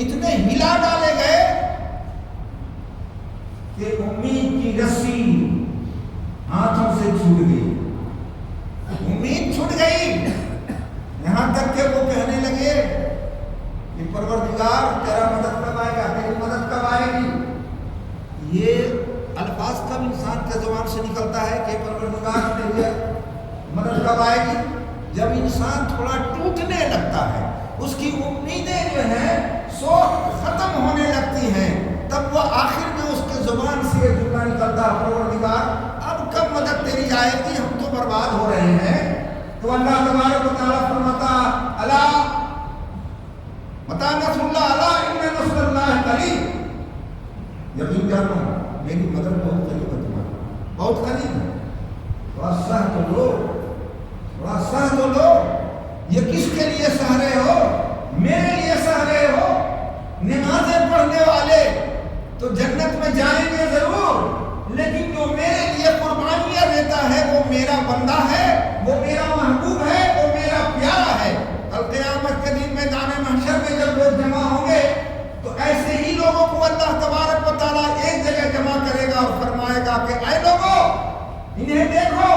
اتنے ہلا ڈالے گئے کہ امید کی رسی ہاتھوں سے چھوٹ گئی، امید چھوٹ گئی، یہاں تک کہ وہ کہنے لگے کہ پروردگار تیرا مدد کب آئے گا، تیری مدد کب آئے گی۔ یہ الفاظ کب انسان کے زبان سے نکلتا ہے کہ پروردگار تیری مدد کب آئے گی؟ جب انسان تھوڑا ٹوٹنے لگتا ہے، اس کی امیدیں جو ہیں سو ختم ہونے لگتی ہیں، تب وہ آخر میں اس کے زبان سے یہ جملہ نکلتا ہے پروردگار اب کب مدد تیری آئے گی، ہم تو برباد ہو رہے ہیں۔ تو اللہ تبارک و تعالیٰ فرماتا الا متی نصر اللہ الا ان نصر اللہ قریب، یقین جانو میری مدد بہت قریب ہے، تمہاری بہت قریب ہے، تھوڑا سہ تو لو، تھوڑا سہ تو لو۔ یہ کس کے لیے سہ رہے ہو؟ میرے لیے سہ رہے ہو۔ نمازیں پڑھنے والے تو جنت میں جائیں گے ضرور، لیکن جو میرے لیے قربانیاں دیتا ہے وہ میرا بندہ ہے، وہ میرا محبوب ہے، وہ میرا پیارا ہے۔ کل قیامت کے دن میدان محشر میں جب لوگ جمع ہوں گے تو ایسے ہی لوگوں کو اللہ تبارک و تعالیٰ ایک جگہ جمع کرے گا اور فرمائے گا کہ اے لوگوں انہیں دیکھو،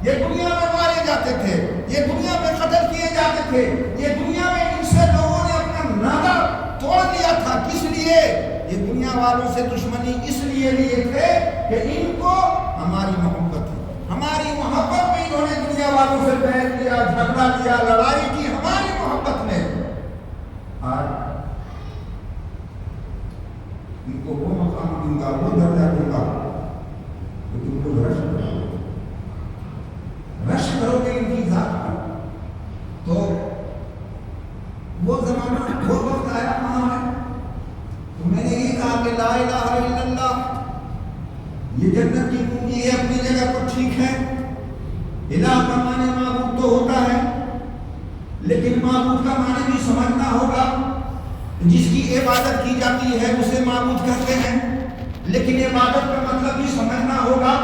یہ دنیا میں مارے جاتے تھے، یہ دنیا میں قتل کیے جاتے تھے، یہ دنیا میں ان سے لوگوں نے اپنا ناطہ توڑ دیا تھا، کس لیے؟ یہ دنیا والوں سے دشمنی اس لیے لیے تھے کہ ان کو ہماری محبت ہے، ہماری محبت میں انہوں نے دنیا والوں سے بیعت کیا، جھگڑا کیا، لڑائی کی ہماری محبت میں۔ آج ان کو وہ مقام دوں گا، وہ درجہ دوں گا کہ تم کو رش کرو گے ان کی ذات پر۔ تو وہ زمانہ وہ وقت آیا کہاں ہے؟ تو میں نے یہ کہا کہ لا الہ الا اللہ یہ جنت کی کنجی ہے، اپنی جگہ پر ٹھیک ہے۔ الہ کا معنی معبود تو ہوتا ہے، لیکن معبود کا معنی بھی سمجھنا ہوگا۔ جس کی عبادت کی جاتی ہے اسے معبود کہتے ہیں، لیکن عبادت کا مطلب بھی سمجھنا ہوگا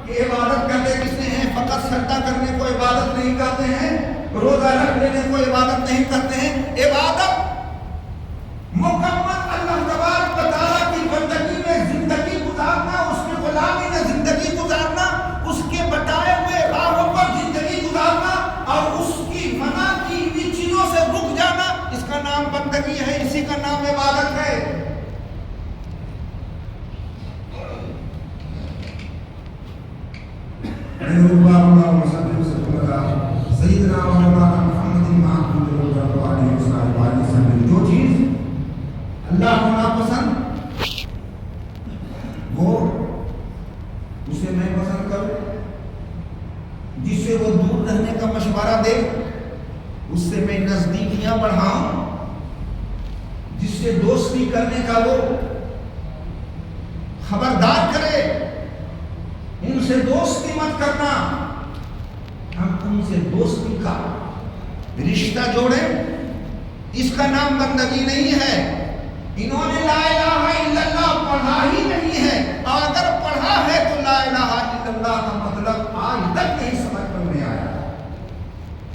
کہ عبادت کرتے کسے ہیں؟ فقط سجدہ کرنے کو عبادت نہیں کہتے ہیں، روزہ رکھ لینے کو عبادت نہیں کرتے ہیں۔ عبادت مکمل اللہ تبارک و تعالیٰ کی بندگی میں زندگی گزارنا، اس کے غلامی میں زندگی گزارنا، اس کے بتائے ہوئے راہوں پر زندگی گزارنا اور اس کی منع کی ہوئی چیزوں سے رک جانا، اس کا نام بندگی ہے، اسی کا نام عبادت ہے۔ سیدنا مولانا محمد جو چیز اللہ کو ناپسند وہ اسے میں پسند کروں، جس سے وہ دور رہنے کا مشورہ دے اس سے میں نزدیکیاں بڑھاؤں، جس سے دوستی کرنے کا وہ خبردار کرے ان سے دوستی مت کرنا، ہم ان سے دوستی کا رشتہ جوڑیں، اس کا نام بندگی نہیں ہے۔ انہوں نے لا الہ الا اللہ پڑھا ہی نہیں ہے، اور اگر پڑھا ہے تو لا الہ الا اللہ کا مطلب آج تک نہیں سمجھ میں آیا،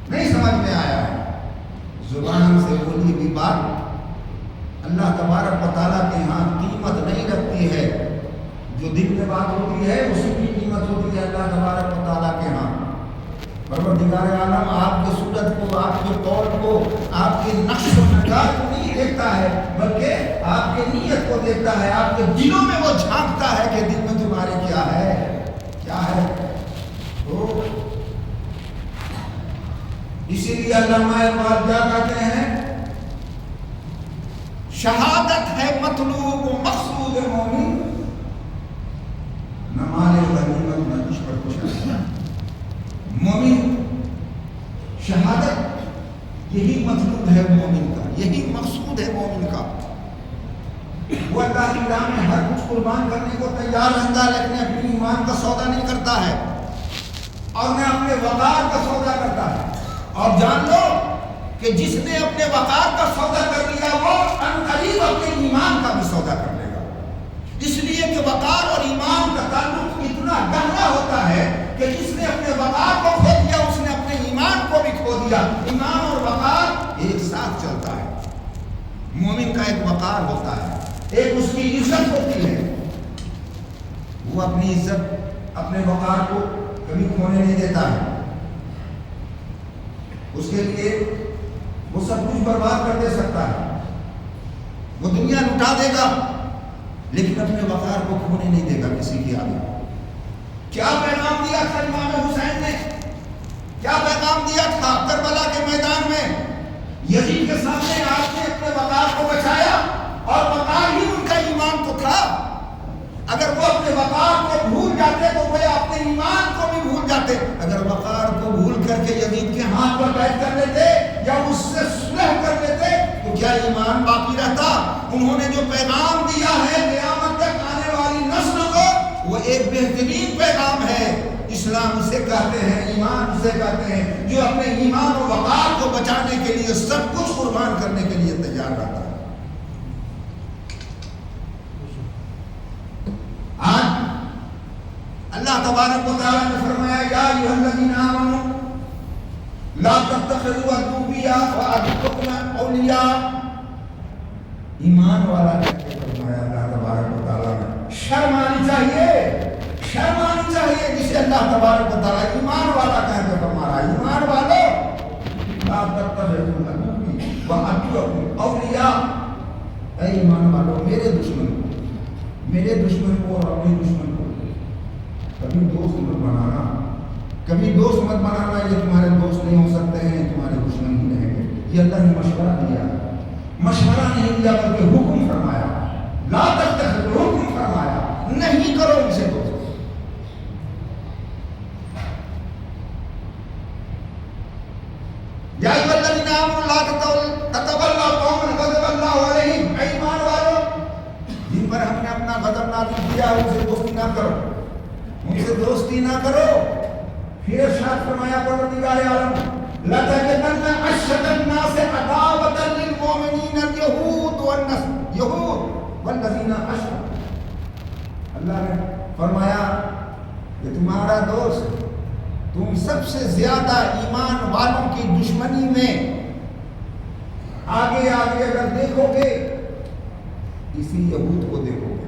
نہیں سمجھ میں آیا ہے۔ زبان سے بولی بھی بات اللہ تبارک و تعالیٰ کے ہاں قیمت نہیں رکھتی ہے، جو دل میں بات ہوتی ہے اسی کی قیمت ہوتی ہے اللہ تبارک و تعالیٰ کے ہاں۔ پروردگار عالم آپ کے صورت کو، آپ کے قول کو، آپ کے نقش و نگار کو نہیں دیکھتا ہے، بلکہ آپ کے نیت کو دیکھتا ہے، آپ کے دلوں میں وہ جھانکتا ہے کہ دل میں تمہارے کیا ہے، کیا ہے۔ تو اسی لیے علامہ اقبال کیا کہتے ہیں؟ شہادت ہے مطلوب و مقصود مومن، نہ مال غنیمت نہ دشمن کو شہادت۔ مومن شہادت یہی مطلوب ہے مومن کا، یہی مقصود ہے مومن کا۔ وہ اللہ کی راہ میں ہر کچھ قربان کرنے کو تیار رہتا ہے، لیکن اپنی ایمان کا سودا نہیں کرتا ہے اور نہ اپنے وقار کا سودا کرتا ہے۔ اور جان لو کہ جس نے اپنے وقار کا سودا کر لیا وہ عنقریب اپنے ایمان کا بھی سودا کر لے گا، اس لیے کہ وقار اور ایمان کا تعلق اتنا گہرا ہوتا ہے کہ جس نے اپنے وقار کو کھو دیا اس نے اپنے ایمان کو بھی کھو دیا۔ ایمان اور وقار ایک ساتھ چلتا ہے۔ مومن کا ایک وقار ہوتا ہے، ایک اس کی عزت ہوتی ہے، وہ اپنی عزت اپنے وقار کو کبھی کھونے نہیں دیتا ہے۔ اس کے لیے وہ سب کچھ برباد کر دے سکتا ہے، وہ دنیا لٹا دے گا لیکن اپنے وقار کو کھونے نہیں دے گا کسی کی آگے۔ کیا پیغام دیا تھا امام حسین نے، کیا پیغام دیا تھا کربلا کے میدان میں؟ یزید کے سامنے آپ نے اپنے وقار کو بچایا، اور وقار ہی ان کا ایمان تو تھا۔ اگر وہ اپنے وقار کو بھول جاتے تو وہ اپنے ایمان کو بھی بھول جاتے۔ اگر وقار کو بھول کر کے یزید کے ہاتھ پر بیٹھ کر لیتے یا اس سے صلح کر لیتے تو کیا ایمان باقی رہتا؟ انہوں نے جو پیغام دیا ہے قیامت تک آنے والی نسل کو، وہ ایک بہترین پیغام ہے۔ اسلام اسے کہتے ہیں، ایمان اسے کہتے ہیں جو اپنے ایمان و وقار کو بچانے کے لیے سب کچھ قربان کرنے کے لیے تیار رہتا ہے۔ آج اللہ تبارک و تعالیٰ نے فرمایا یا ایھا الذین آمنوا لا تتخذوا عدوی وعدوکم اولیاء۔ ایمان والا کہتے فرمایا اللہ تبارک و تعالیٰ نے، شرم آنی چاہیے، شرم آنی چاہیے جسے اللہ تبارک و تعالیٰ ایمان والا کہہ کے فرما رہا ہے۔ ایمان والو لا تتخذوا عدوی وعدوکم اولیاء، اے ایمان والو میرے دشمن کو اور اپنے دشمن کو کبھی دوست مت بنانا، کبھی دوست مت بنانا، یہ تمہارے دوست نہیں ہو سکتے ہیں، تمہارے دشمن ہی رہیں گے۔ یہ اللہ نے مشورہ دیا، مشورہ نہیں دیا بلکہ حکم فرمایا، لا تتخذوا، حکم فرمایا نہیں کرو ان سے دوست۔ یا ایھا الذین آمنوا لا تتولوا قوما غضب اللہ علیہم، اے ایمان والو جن پر ہم نے اپنا غضب نازل کیا ان سے دوستی نہ کرو، ان سے دوستی نہ کرو۔ پھر ارشاد فرمایا پروردگار عالم لَتَجِدَنَّ أَشَدَّ النَّاسِ عَدَاوَةً لِلْمُؤْمِنِينَ الْيَهُودُ وَالَّذِينَ أَشْرَكُوا۔ اللہ نے فرمایا کہ تمہارا دوست تم سب سے زیادہ ایمان والوں کی دشمنی میں آگے اگر دیکھو گے اسی یہود کو دیکھو گے،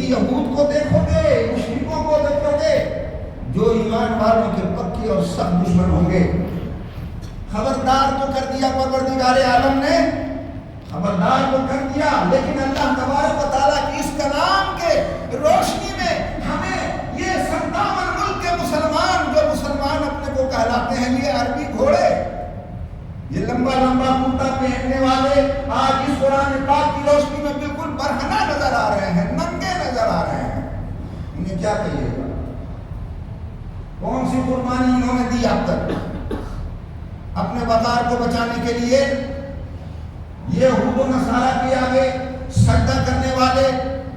یہود کو دیکھو گے، مشرکوں کو دیکھو گے جو ایمان والوں کے پکے اور سخت دشمن ہوں گے۔ خبردار تو کر دیا پروردگار عالم نے، خبردار تو کر دیا، لیکن اللہ تبارک و تعالیٰ کی اس کلام کے روشنی میں ہمیں یہ 57 ملک کے مسلمان جو مسلمان اپنے کو کہلاتے ہیں، یہ عربی گھوڑے، یہ لمبا کرتا پہننے والے آج اس قرآن پاک کی روشنی میں بالکل برہنہ نظر آ رہے ہیں، ننگے نظر آ رہے ہیں۔ انہیں کیا کہیے گا؟ کون سی قربانی انہوں نے دی اب تک اپنے وقار کو بچانے کے لیے؟ یہ یہود و نصارہ کے آگے سجدہ کرنے والے،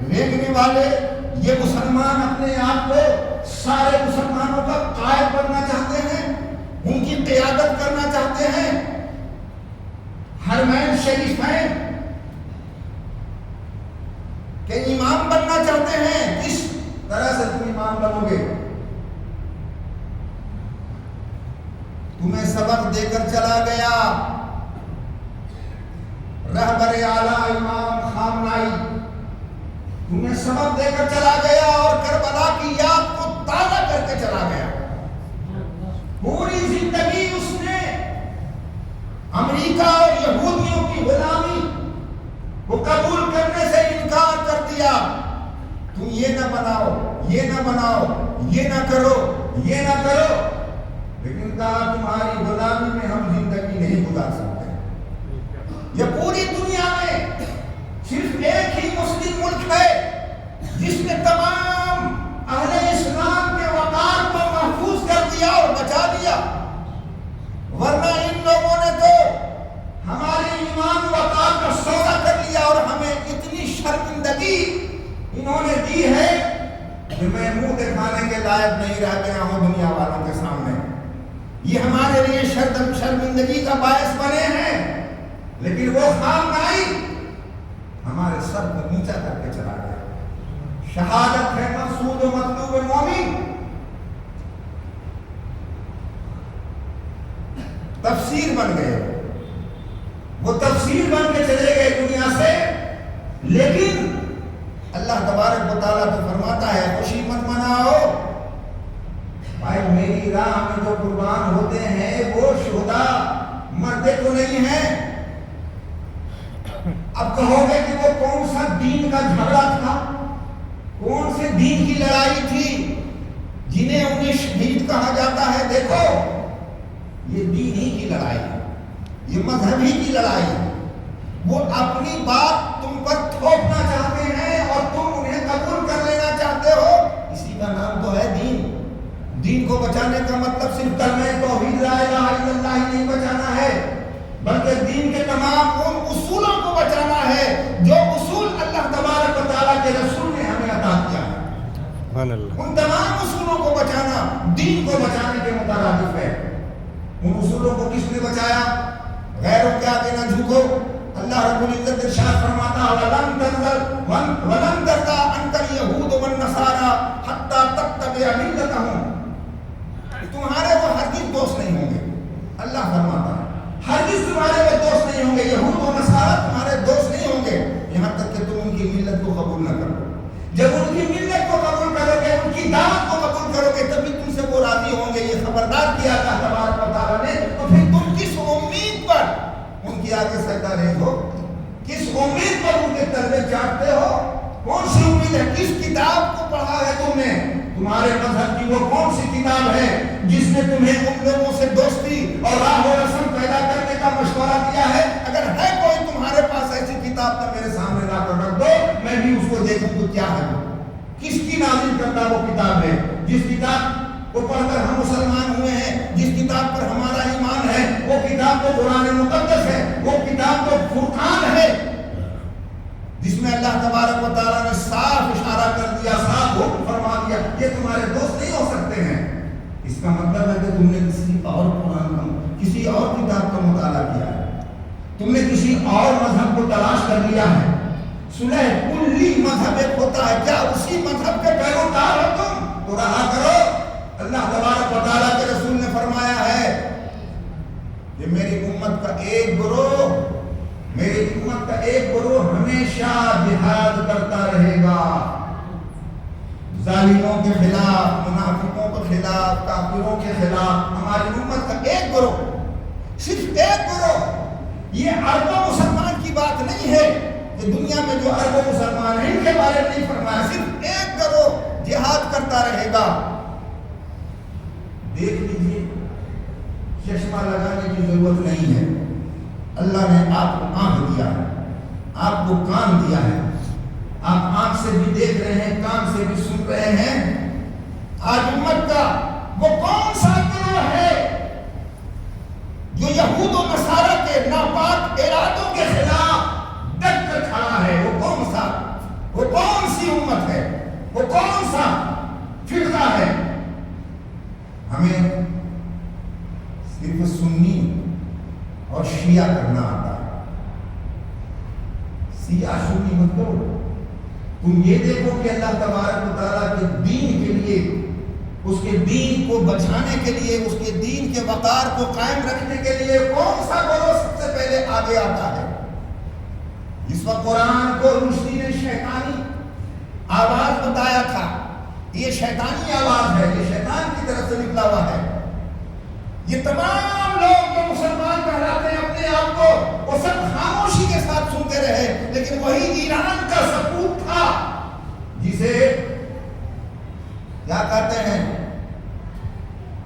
رینگنے والے، یہ مسلمان اپنے آپ کو سارے مسلمانوں کا قائد بننا چاہتے ہیں، ان کی قیادت کرنا چاہتے ہیں، حرمین شریفین کے امام بننا چاہتے ہیں۔ کس طرح سے تم امام بنو گے؟ تمہیں سبق دے کر چلا گیا رہبر اعلیٰ امام خامنائی، تمہیں سبق دے کر چلا گیا اور کربلا کی یاد کو تازہ کر کے چلا گیا۔ پوری زندگی اس نے امریکہ اور یہودیوں کی غلامی کو قبول کرنے سے انکار کر دیا۔ تم یہ نہ بناؤ، یہ نہ بناؤ، یہ نہ کرو، یہ نہ کرو، لیکن کہا تمہاری غلامی میں ہم زندگی نہیں گزار سکتے۔ یہ پوری دنیا میں صرف ایک ہی مسلم ملک ہے جس نے تمام اہل اسلام کے وقار کو محفوظ کر دیا اور بچا دیا، ورنہ ان لوگوں نے تو ہمارے ایمان وقار کا سودا کر لیا اور ہمیں اتنی شرمندگی انہوں نے دی ہے کہ میں منہ دکھانے کے لائق نہیں رہ گیا ہوں دنیا والوں کے سامنے۔ یہ ہمارے لیے شرمندگی کا باعث بنے ہیں، لیکن وہ خامنائی ہمارے سر کو نیچا کر کے چلا گیا۔ شہادت ہے مقصود و مطلوب مومن۔ تفسیر بن گئے، وہ تفسیر بن کے چلے گئے دنیا سے، لیکن اللہ تبارک و تعالیٰ تو فرماتا ہے خوشی مت مناؤ بھائی، میری راہ میں جو قربان ہوتے ہیں وہ شہداء مرتے تو نہیں ہیں۔ اب کہو گے کہ وہ کون سا دین کا جھگڑا تھا، کون سے دین کی لڑائی تھی جنہیں انہیں شہید کہا جاتا ہے؟ دیکھو یہ دین ہی کی لڑائی ہے، یہ مذہب ہی کی لڑائی ہے۔ وہ اپنی بات تم پر تھوپنا چاہتے ہیں اور تم انہیں قبول کر لینا چاہتے ہو، اسی کا نام تو ہے دین۔ دین کو بچانے کا مطلب صرف کلمہ توحید لا الہ الا اللہ ہی نہیں بچانا ہے، بلکہ دین کے تمام ان اصولوں کو بچانا ہے جو اصول اللہ تبارک و تعالیٰ کے رسول نے ہمیں عطا کیا ہے۔ ان تمام اصولوں کو بچانا دین کو بچانے کے مترادف ہے۔ ان اصولوں کو کس نے بچایا؟ غیروں کے آگے نہ جھکو۔ اللہ رب العزت ارشاد فرماتا ہے وَلَن تَرْضَىٰ عَنْكَ الْيَهُودُ وَالنَّصَارَىٰ حَتَّىٰ تَتَّبِعَ مِلَّتَهُمْ، تمہارے وہ ہرگز دوست نہیں ہوں گے۔ اللہ فرماتا ہے ہرگز تمہارے وہ دوست نہیں ہوں گے، یہود و نصارہ تمہارے دوست نہیں ہوں گے یہاں تک کہ تم ان کی ملت کو قبول نہ کرو۔ جب ان کی ملت کو قبول کرو گے، ان کی دعوت کو قبول کرو گے، تبھی تم سے وہ راضی ہوں گے۔ یہ خبردار کیا اللہ تبارک و تعالیٰ نے۔ تو پھر تم کس امید پر ان کی آگے سجدہ ریز ہو؟ کس امید پر ان کے تلوے چاٹتے ہو؟ کون سی امید ہے؟ کس کتاب کو پڑھا ہے تم نے؟ تمہارے مذہب کی وہ کون سی کتاب ہے جس نے تمہیں ان لوگوں سے دوستی اور راہ و رسم پیدا کرنے کا مشورہ دیا ہے؟ اگر ہے کوئی تمہارے پاس ایسی کتاب تو میرے سامنے لا کر رکھ دو، میں بھی اس کو دیکھوں تو کیا ہے، کس کی نازل کرتا وہ کتاب ہے جس کتاب کو پڑھ کر ہم مسلمان ہوئے ہیں، جس کتاب پر ہمارا ایمان ہے۔ وہ کتاب تو قرآن مقدس ہے، وہ کتاب تو فرقان ہے جس میں اللہ تبارک و تعالیٰ نے صاف اشارہ کر دیا، صاف حکم فرما دیا یہ تمہارے دوست نہیں ہو سکتے ہیں۔ اس کا مطلب ہے کہ تم نے کسی اور قرآن کا، کسی اور کتاب کا مطالعہ کیا ہے، تم نے کسی اور مذہب کو تلاش کر لیا ہے۔ سنیں کلی مذہب ایک ہوتا ہے، کیا اسی مذہب کے پیروکار ہو تم؟ تو رہا کرو۔ اللہ تبارک و تعالیٰ کے رسول نے فرمایا ہے کہ میری امت کا ایک گروہ، میری امت کا ایک گروہ ہمیشہ جہاد کرتا رہے گا، ظالموں کے خلاف، منافقوں کے خلاف، کافروں کے خلاف۔ ہماری امت کا ایک گروہ، صرف ایک گروہ۔ یہ اربوں مسلمان کی بات نہیں ہے، یہ دنیا میں جو اربوں مسلمان ہیں ان کے بارے میں نہیں فرمایا، صرف ایک گروہ جہاد کرتا رہے گا۔ دیکھ لیجیے، چشمہ لگانے کی ضرورت نہیں ہے، اللہ نے آپ کو آنکھ دیا ہے، آپ کو کان دیا ہے، آپ آنکھ سے بھی دیکھ رہے ہیں، کان سے بھی سن رہے ہیں۔ آج امت کا وہ کون سا گروہ ہے جو یہود و نصارہ کے ناپاک ارادوں کے خلاف ڈٹ کر کھڑا ہے؟ وہ کون سا، وہ کون سی امت ہے، وہ کون سا فرقہ ہے؟ ہمیں صرف سنی اور شیعہ کرنا آتا ہے۔ شیعہ سنی مت کرو، تم یہ دیکھو کہ اللہ تبارک و تعالیٰ کے دین کے لیے، اس کے دین کو بچانے کے لیے، اس کے دین کے وقار کو قائم رکھنے کے لیے کون سا گروہ سب سے پہلے آگے آتا ہے؟ اس وقت قرآن کو رشدی نے شیطانی آواز بتایا تھا، یہ شیطانی آواز ہے، یہ شیطان کی طرف سے نکلا ہوا ہے۔ یہ تمام لوگ جو مسلمان کہلاتے ہیں اپنے آپ کو، وہ سب خاموشی کے ساتھ سنتے رہے، لیکن وہی ایران کا سپوت تھا جسے کیا کہتے ہیں